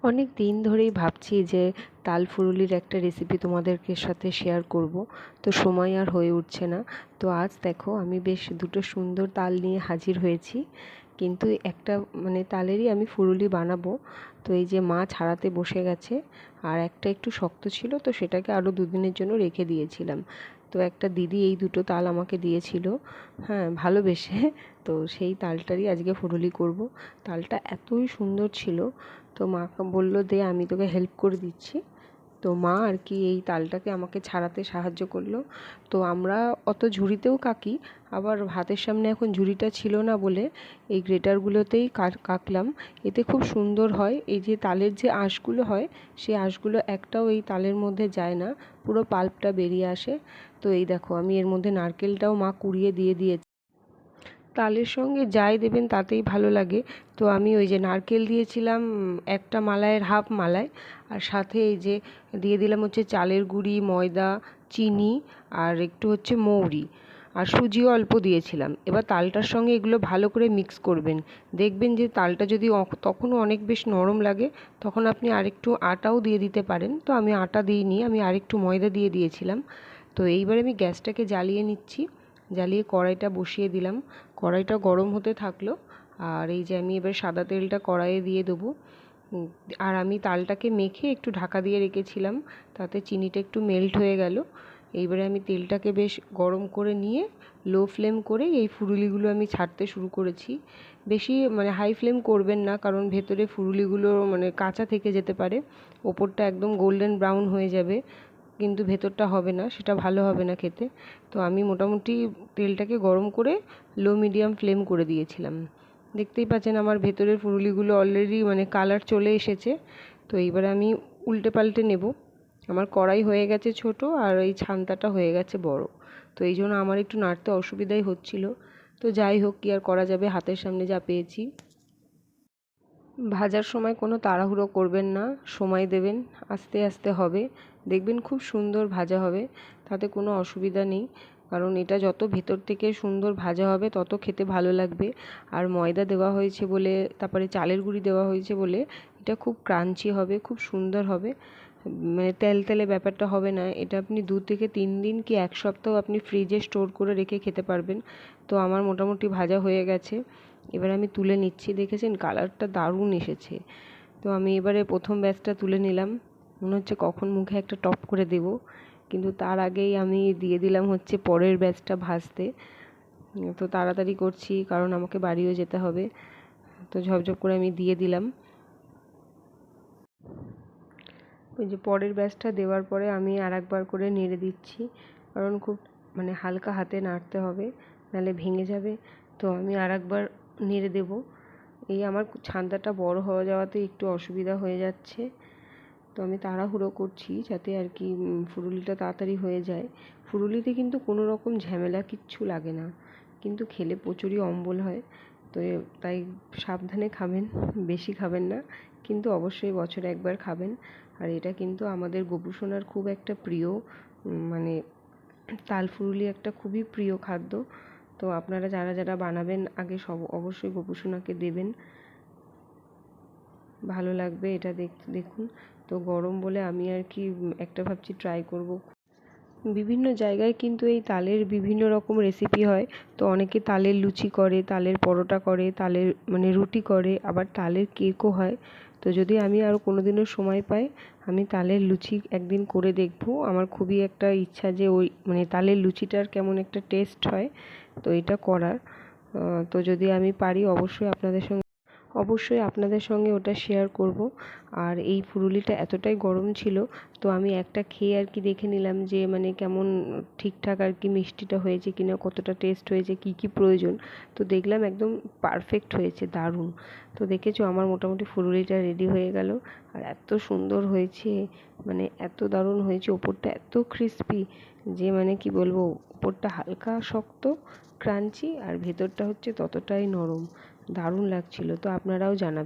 অনেক দিন ধরেই ভাবছি যে তাল ফুরুলির একটা রেসিপি তোমাদেরকে সাথে শেয়ার করব, তো সময় আর হয়ে উঠছে না। তো আজ দেখো আমি বেশ দুটো সুন্দর তাল নিয়ে হাজির হয়েছি, কিন্তু একটা তালেরই আমি ফুরুলি বানাবো। তো এই যে মা ছাড়াতে বসে গেছে, আর একটা একটু শক্ত ছিল, তো সেটাকে আরও দুদিনের জন্য রেখে দিয়েছিলাম। তো একটা দিদি এই দুটো তাল আমাকে দিয়েছিল, হ্যাঁ ভালোবেসে। তো সেই তালটারই আজকে ফুরুলি করব। তালটা এতই সুন্দর ছিল, তো মা বললো দে আমি তোকে হেল্প করে দিচ্ছি। তো মা আর কি এই তালটাকে আমাকে ছাড়াতে সাহায্য করলো। তো আমরা অত ঝুড়িতেও কাকি, আবার হাতের সামনে এখন ঝুড়িটা ছিল না বলে এই গ্রেটারগুলোতেই কাটলাম। এতে খুব সুন্দর হয়। এই যে তালের যে আঁশগুলো হয়, সেই আঁশগুলো একটাও এই তালের মধ্যে যায় না, পুরো পাল্পটা বেরিয়ে আসে। তো এই দেখো আমি এর মধ্যে নারকেলটাও মা কুড়িয়ে দিয়ে দিয়েছি। তালের সঙ্গে যাই দেবেন তাতেই ভালো লাগে। তো আমি ওই যে নারকেল দিয়েছিলাম একটা মালাইয়ের হাফ মালাই, আর সাথে এই যে দিয়ে দিলাম হচ্ছে চালের গুঁড়ি, ময়দা, চিনি, আর একটু হচ্ছে মৌরি, আর সুজিও অল্প দিয়েছিলাম। এবার তালটার সঙ্গে এগুলো ভালো করে মিক্স করবেন। দেখবেন যে তালটা যদি তখনও অনেক বেশ নরম লাগে, তখন আপনি আরেকটু আটাও দিয়ে দিতে পারেন। তো আমি আটা দিইনি, আমি আরেকটু ময়দা দিয়ে দিয়েছিলাম। তো এইবার আমি গ্যাসটাকে জ্বালিয়ে নিচ্ছি, জ্বালিয়ে কড়াইটা বসিয়ে দিলাম। কড়াইটা গরম হতে থাকলো, আর এই যে আমি এবার সাদা তেলটা কড়াইয়ে দিয়ে দেবো। আর আমি তালটাকে মেখে একটু ঢাকা দিয়ে রেখেছিলাম, তাতে চিনিটা একটু মেল্ট হয়ে গেল। এইবারে আমি তেলটাকে বেশ গরম করে নিয়ে লো ফ্লেম করে এই ফুরুলিগুলো আমি ছাড়তে শুরু করেছি। বেশি হাই ফ্লেম করবেন না, কারণ ভেতরে ফুরুলিগুলো কাঁচা থেকে যেতে পারে। ওপরটা একদম গোল্ডেন ব্রাউন হয়ে যাবে, কিন্তু ভেতরটা হবে না, সেটা ভালো হবে না খেতে। তো আমি মোটামুটি তেলটাকে গরম করে লো মিডিয়াম ফ্লেম করে দিয়েছিলাম। দেখতেই পাচ্ছেন আমার ভেতরের ফুরুলিগুলো অলরেডি কালার চলে এসেছে। তো এইবারে আমি উল্টে পাল্টে নেব। আমার কড়াই হয়ে গেছে ছোট, আর এই ছান্তাটা হয়ে গেছে বড়। তো এই জন্য আমার একটু নাড়তে অসুবিধাই হচ্ছিল। তো যাই হোক, কি আর করা যাবে, হাতের সামনে যা পেয়েছি। ভাজার সময় কোনো তাড়াহুড়ো করবেন না, সময় দেবেন, আস্তে আস্তে হবে, দেখবেন খুব সুন্দর ভাজা হবে, তাতে কোনো অসুবিধা নেই। কারণ এটা যত ভেতর থেকে সুন্দর ভাজা হবে তত খেতে ভালো লাগবে। আর ময়দা দেওয়া হয়েছে বলে, তারপরে চালের গুঁড়ি দেওয়া হয়েছে বলে এটা খুব ক্রাঞ্চি হবে, খুব সুন্দর হবে। তেলতেলে ব্যাপারটা হবে না। এটা আপনি 2 থেকে 3 দিন কি 1 সপ্তাহ আপনি ফ্রিজে স্টোর করে রেখে খেতে পারবেন। তো আমার মোটামুটি ভাজা হয়ে গেছে, এবার আমি তুলে নিচ্ছি। দেখেছেন কালারটা দারুণ এসেছে। তো আমি এবারে প্রথম ব্যাচটা তুলে নিলাম। মনে হচ্ছে কখন মুখে একটা টপ করে দেব, কিন্তু তার আগেই আমি দিয়ে দিলাম হচ্ছে পরের ব্যাচটা ভাজতে। তো তাড়াতাড়ি করছি, কারণ আমাকে বাড়িও যেতে হবে। তো ঝপঝপ করে আমি দিয়ে দিলাম। ওই যে পরের ব্যাচটা দেওয়ার পরে আমি আরেকবার করে নেড়ে দিচ্ছি, কারণ খুব হালকা হাতে নাড়তে হবে, নাহলে ভেঙে যাবে। তো আমি আরেকবার নেড়ে দেব। এই আমার ছান্দাটা বড় হয়ে যাওয়াতে একটু অসুবিধা হয়ে যাচ্ছে। তো আমি তাড়াহুড়ো করছি যাতে আর কি ফুরুলিটা তাড়াতাড়ি হয়ে যায়। ফুরুলিতে কিন্তু কোনো রকম ঝামেলা কিচ্ছু লাগে না, কিন্তু খেলে প্রচুরই অম্বল হয়। তো তাই সাবধানে খাবেন, বেশি খাবেন না, কিন্তু অবশ্যই বছরে একবার খাবেন। আর এটা কিন্তু আমাদের গোপুসোনার খুব একটা প্রিয়, মানে তাল ফুরুলি একটা খুবই প্রিয় খাদ্য। তো আপনারা যারা যারা বানাবেন আগে অবশ্যই গোপুসোনাকে দেবেন, ভালো লাগবে এটা দেখুন। তো গরম বলে আমি আর কি একটা ভাবছি ট্রাই করব। বিভিন্ন জায়গায় কিন্তু এই তালের বিভিন্ন রকম রেসিপি হয়। তো অনেকে তালের লুচি করে, তালের পরোটা করে, তালের রুটি করে, আবার তালের কেকও হয়। তো যদি আমি আরও কোনো দিনও সময় পাই, আমি তালের লুচি একদিন করে দেখব। আমার খুবই একটা ইচ্ছা যে ওই তালের লুচিটার কেমন একটা টেস্ট হয়, তো এটা করার। তো যদি আমি পারি অবশ্যই আপনাদের সঙ্গে ওটা শেয়ার করব। আর এই ফুরুলিটা এতটাই গরম ছিল, তো আমি একটা খেয়ে আর কি দেখে নিলাম যে কেমন ঠিকঠাক আর কি মিষ্টিটা হয়েছে কিনা, কতটা টেস্ট হয়েছে, কি কি প্রয়োজন। তো দেখলাম একদম পারফেক্ট হয়েছে, দারুণ। তো দেখেছো আমার মোটামুটি ফুরুলিটা রেডি হয়ে গেল, আর এত সুন্দর হয়েছে, এত দারুণ হয়েছে। ওপরটা এত ক্রিস্পি যে কি বলবো, ওপরটা হালকা শক্ত ক্রাঞ্চি, আর ভেতরটা হচ্ছে ততটাই নরম, দারুণ লাগছিল। তো আপনারাও জানাবেন।